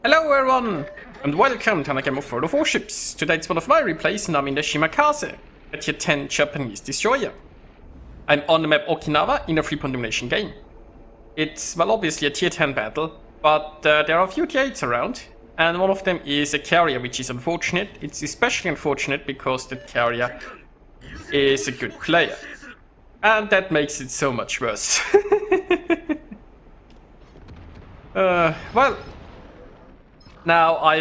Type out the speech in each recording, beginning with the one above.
Hello everyone, and welcome to another game of World of Warships. Today it's one of my replays and I'm in the Shima a tier 10 Japanese destroyer. I'm on the map Okinawa in a 3-point domination game. It's, well, obviously a tier 10 battle, but there are a few tier 8s around, and one of them is a carrier, which is unfortunate. It's especially unfortunate because the carrier is a good player. And that makes it so much worse. Well, now I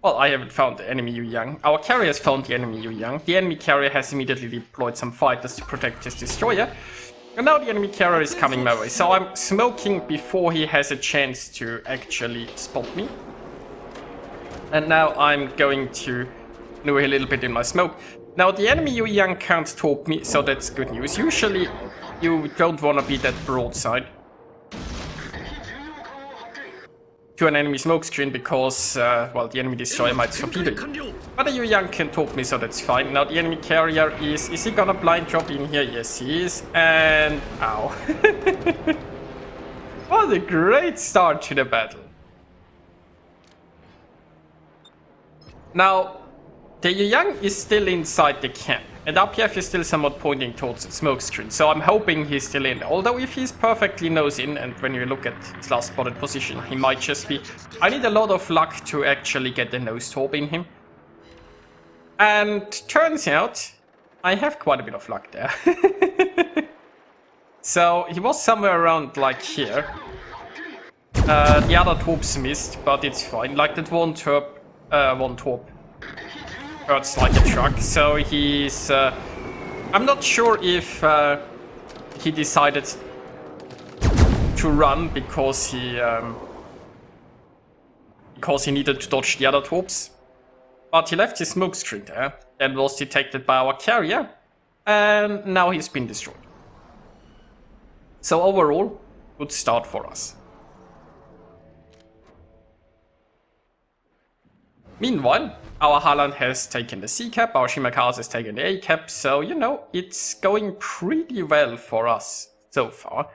haven't found the enemy Yu Yang. Our carrier has found the enemy Yu Yang. The enemy carrier has immediately deployed some fighters to protect his destroyer. And now the enemy carrier is coming my way. So I'm smoking before he has a chance to actually spot me. And now I'm going to maneuver a little bit in my smoke. Now the enemy Yu Yang can't torp me, so that's good news. Usually you don't want to be that broadside to an enemy smokescreen because, well, the enemy destroyer might torpedo you. But the Yu Yang can torp me, so that's fine. Now the enemy carrier is he gonna blind drop in here? Yes, he is. And, ow. What a great start to the battle. Now, the Yu Yang is still inside the camp. And RPF is still somewhat pointing towards the smoke screen, so I'm hoping he's still in. Although if he's perfectly nose in, and when you look at his last spotted position, he might just be... I need a lot of luck to actually get the nose torp in him. And turns out, I have quite a bit of luck there. So he was somewhere around like here. The other torps missed, but it's fine. Like that one torp hurts like a truck, so he's... I'm not sure if he decided to run because he needed to dodge the other torps. But he left his smoke screen there and was detected by our carrier, and now he's been destroyed. So overall, good start for us. Meanwhile, our Holland has taken the C cap, our Shima has taken the A cap, so, you know, it's going pretty well for us so far.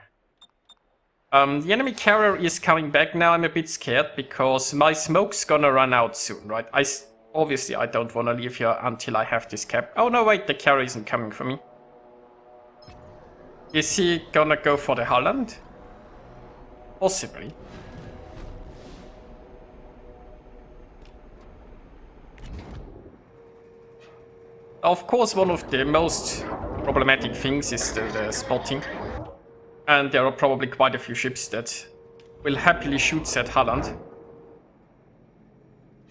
The enemy carrier is coming back now. I'm a bit scared because my smoke's gonna run out soon, right? Obviously, I don't want to leave here until I have this cap. Oh no, wait, the carrier isn't coming for me. Is he gonna go for the Holland? Possibly. Of course, one of the most problematic things is the spotting. And there are probably quite a few ships that will happily shoot at Holland.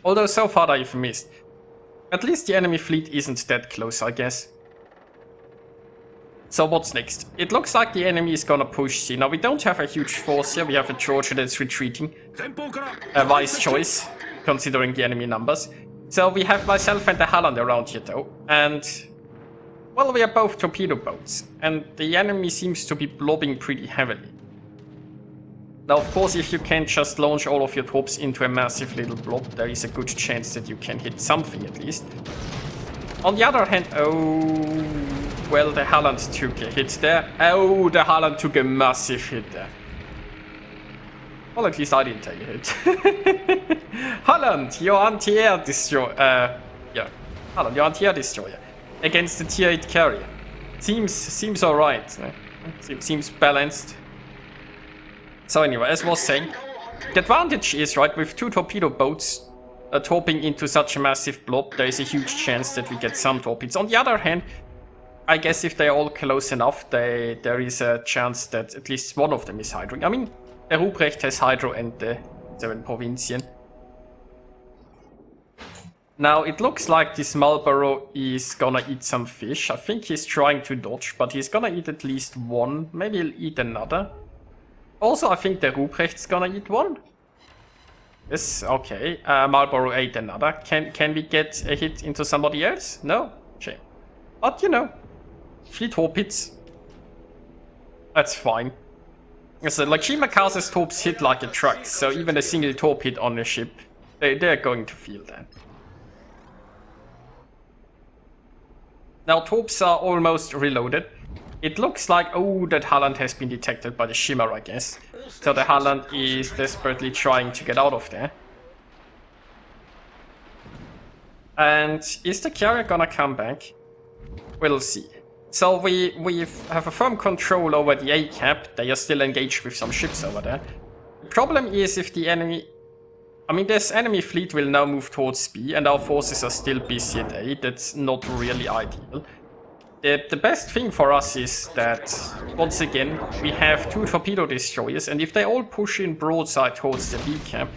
Although so far I've missed. At least the enemy fleet isn't that close, I guess. So what's next? It looks like the enemy is gonna push C. Now we don't have a huge force here, we have a Georgia that's retreating. A wise choice, considering the enemy numbers. So we have myself and the Holland around here though, and, well, we are both torpedo boats, and the enemy seems to be blobbing pretty heavily. Now, of course, if you can just launch all of your torps into a massive little blob, there is a good chance that you can hit something at least. On the other hand, oh, well, the Holland took a hit there. Oh, the Holland took a massive hit there. Well, at least I didn't take a hit. Holland, your anti-air destroyer. Yeah, Holland, your anti-air destroyer against the tier 8 carrier. Seems alright. Seems balanced. So anyway, as I was saying, the advantage is, right, with 2 torpedo boats torping into such a massive blob, there is a huge chance that we get some torpedoes. On the other hand, I guess if they're all close enough, there is a chance that at least one of them is hydroing. I mean, the Ruprecht has hydro and the 7 Provincien. Now, it looks like this Marlboro is gonna eat some fish. I think he's trying to dodge, but he's gonna eat at least one. Maybe he'll eat another. Also, I think the Ruprecht's gonna eat one. Yes, okay. Marlboro ate another. Can we get a hit into somebody else? No? Shame. But, you know, 3 torpedoes. That's fine. So, like, Shima Kase's torps hit like a truck, so even a single torpedo on a ship, they're going to feel that. Now, torps are almost reloaded. It looks like, oh, that Holland has been detected by the Shima, I guess. So the Holland is desperately trying to get out of there. And is the carrier gonna come back? We'll see. So we have a firm control over the A cap. They are still engaged with some ships over there. The problem is if the enemy... I mean, this enemy fleet will now move towards B, and our forces are still busy at A. That's not really ideal. The best thing for us is that, once again, we have 2 torpedo destroyers, and if they all push in broadside towards the B cap,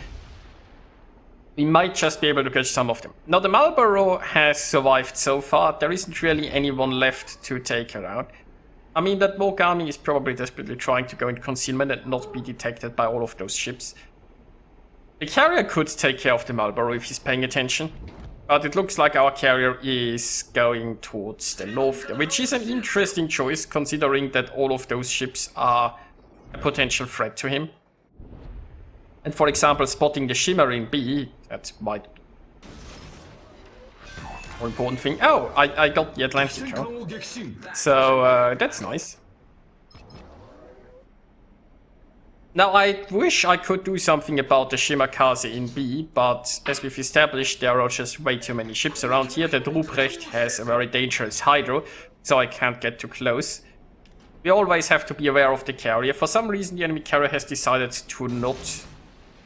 we might just be able to catch some of them. Now, the Marlborough has survived so far. There isn't really anyone left to take her out. I mean, that Morg army is probably desperately trying to go into concealment and not be detected by all of those ships. The carrier could take care of the Marlborough if he's paying attention. But it looks like our carrier is going towards the north, which is an interesting choice, considering that all of those ships are a potential threat to him. And for example, spotting the Shima in B, that might be a more important thing. Oh, I got the Atlantico. So that's nice. Now, I wish I could do something about the Shimakaze in B, but as we've established, there are just way too many ships around here. The Ruprecht has a very dangerous hydro, so I can't get too close. We always have to be aware of the carrier. For some reason, the enemy carrier has decided to not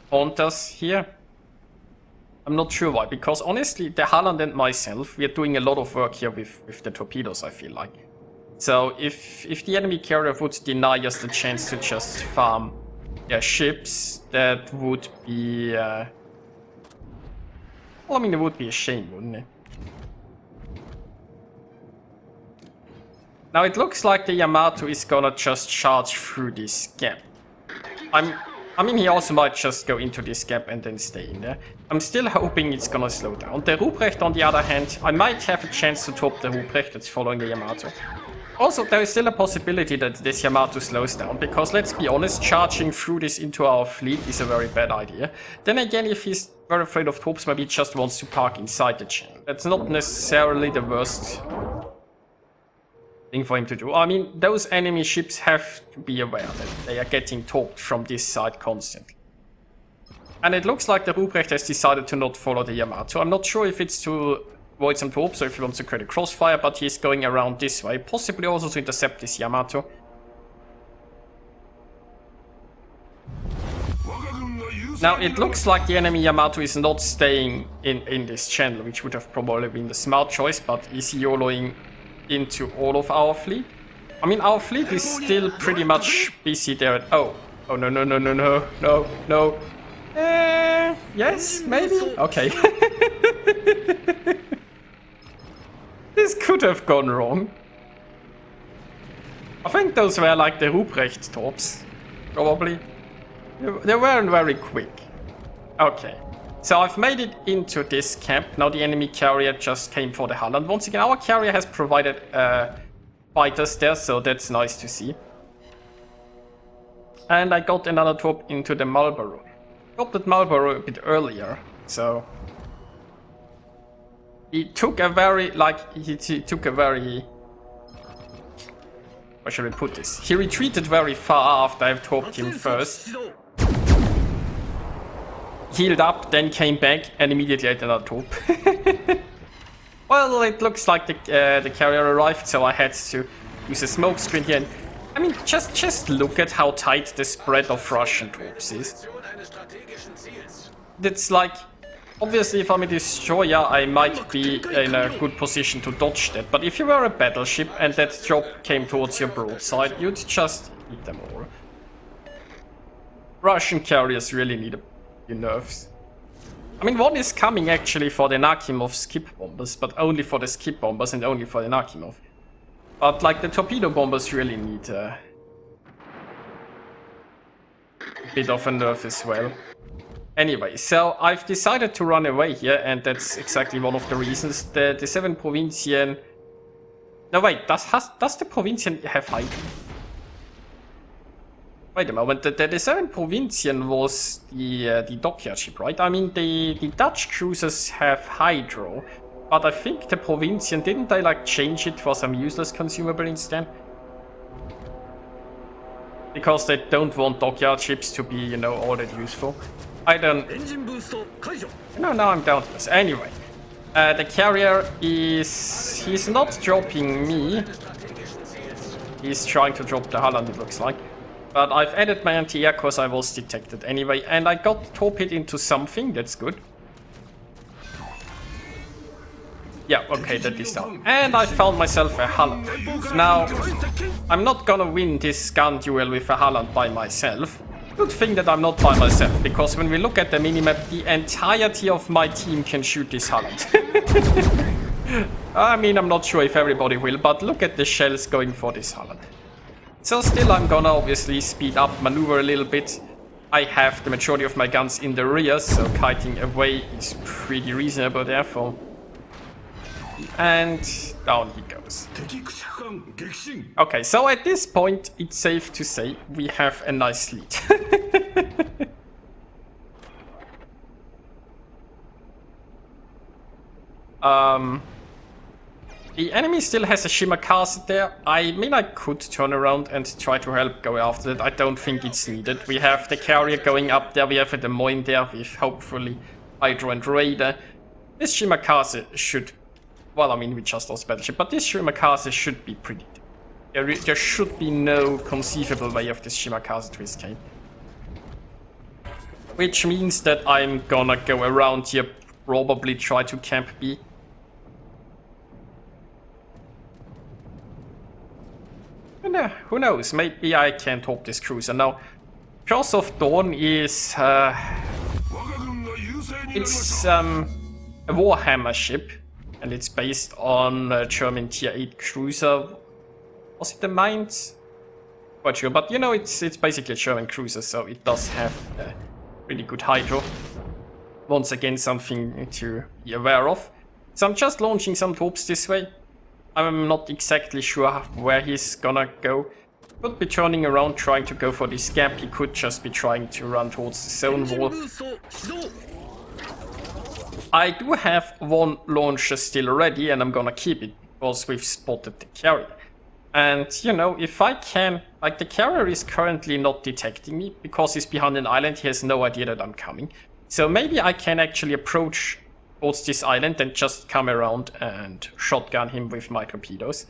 haunt us here. I'm not sure why, because honestly, the Holland and myself, we are doing a lot of work here with the torpedoes, I feel like. So if the enemy carrier would deny us the chance to just farm their ships, that would be... well, I mean, it would be a shame, wouldn't it? Now, it looks like the Yamato is gonna just charge through this gap. I mean, he also might just go into this gap and then stay in there. I'm still hoping it's gonna slow down. The Ruprecht, on the other hand, I might have a chance to top the Ruprecht that's following the Yamato. Also, there is still a possibility that this Yamato slows down, because let's be honest, charging through this into our fleet is a very bad idea. Then again, if he's very afraid of torps, maybe he just wants to park inside the channel. That's not necessarily the worst thing for him to do. I mean, those enemy ships have to be aware that they are getting torped from this side constantly. And it looks like the Ruprecht has decided to not follow the Yamato. I'm not sure if it's to avoid some torps or if he wants to create a crossfire, but he's going around this way, possibly also to intercept this Yamato. Now, it looks like the enemy Yamato is not staying in this channel, which would have probably been the smart choice, but is YOLOing into all of our fleet? I mean, our fleet is still pretty much busy there at... Oh, no. Yes, maybe? Okay. This could have gone wrong. I think those were like the Ruprecht torps, probably. They weren't very quick. Okay, so I've made it into this camp. Now the enemy carrier just came for the Holland. Once again, our carrier has provided fighters there, so that's nice to see. And I got another torp into the Marlborough. Got that Marlborough a bit earlier, so... He took a very, how should we put this? He retreated very far after I've torped him first. Healed up, then came back, and immediately had another torp. Well, it looks like the carrier arrived, so I had to use a smoke screen here. And, I mean, just look at how tight the spread of Russian torps is. It's like... Obviously, if I'm a destroyer, I might be in a good position to dodge that. But if you were a battleship and that drop came towards your broadside, you'd just eat them all. Russian carriers really need a few nerfs. I mean, one is coming actually for the Nakhimov skip bombers, but only for the skip bombers and only for the Nakhimov. But like the torpedo bombers really need a bit of a nerf as well. Anyway, so I've decided to run away here, and that's exactly one of the reasons. The 7 Provincian... No, wait, does the Provincian have hydro? Wait a moment, the 7 Provincian was the dockyard ship, right? I mean, the Dutch cruisers have hydro, but I think the Provincian, didn't they like change it for some useless consumable instead? because they don't want dockyard ships to be, you know, all that useful. I don't... No, now I'm down to this. Anyway, the carrier is... He's not dropping me. He's trying to drop the Holland, it looks like. But I've added my anti-air because I was detected anyway. And I got torpedoed into something, that's good. Yeah, okay, that is down. And I found myself a Holland. Now, I'm not gonna win this gun duel with a Holland by myself. Good thing that I'm not by myself, because when we look at the minimap, the entirety of my team can shoot this Holland. I mean, I'm not sure if everybody will, but look at the shells going for this Holland. So still, I'm gonna obviously speed up, maneuver a little bit. I have the majority of my guns in the rear, so kiting away is pretty reasonable therefore. And down he goes. Okay, so at this point, it's safe to say we have a nice lead. The enemy still has a Shima castle there. I mean, I could turn around and try to help go after it. I don't think it's needed. We have the carrier going up there. We have a Des Moines there with hopefully Hydro and Raider. This Shima castle should... Well, I mean, we just lost battleship, but this Shima castle should be pretty... There should be no conceivable way of this Shima castle to escape. Which means that I'm gonna go around here, probably try to camp B. And who knows, maybe I can top this cruiser. Now, Cross of Dawn is... it's a Warhammer ship. And it's based on a German tier 8 cruiser. Was it the Mainz? Quite sure, but you know, it's basically a German cruiser, so it does have a really good hydro. Once again, something to be aware of. So I'm just launching some torps this way. I'm not exactly sure where he's gonna go. Could be turning around, trying to go for this gap. He could just be trying to run towards the zone wall. I do have one launcher still ready, and I'm gonna keep it because we've spotted the carrier. And you know, if I can, like, the carrier is currently not detecting me because he's behind an island. He has no idea that I'm coming. So maybe I can actually approach towards this island and just come around and shotgun him with my torpedoes.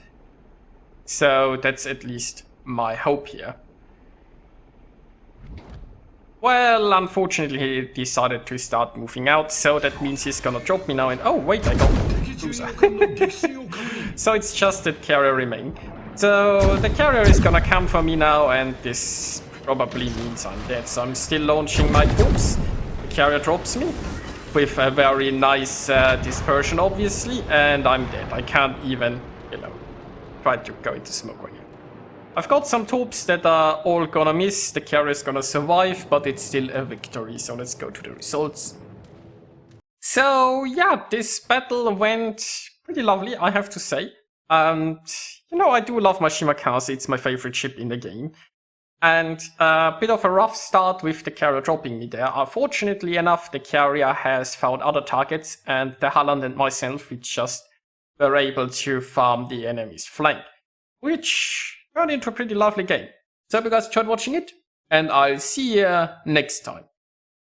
So that's at least my hope here. Well, unfortunately he decided to start moving out, so that means he's gonna drop me now and... Oh, wait, I got the cruiser. So it's just that carrier remaining. So the carrier is gonna come for me now, and this probably means I'm dead. So I'm still launching my troops. The carrier drops me with a very nice dispersion, obviously, and I'm dead. I can't even, you know, try to go into smoke again. I've got some torps that are all gonna miss. The carrier's gonna survive, but it's still a victory. So let's go to the results. So yeah, this battle went pretty lovely, I have to say. And you know, I do love my Shima castle. It's my favorite ship in the game. And a bit of a rough start with the carrier dropping me there. Fortunately enough, the carrier has found other targets, and the Holland and myself, we just were able to farm the enemy's flank, which turned into a pretty lovely game. So I hope you guys enjoyed watching it, and I'll see you next time.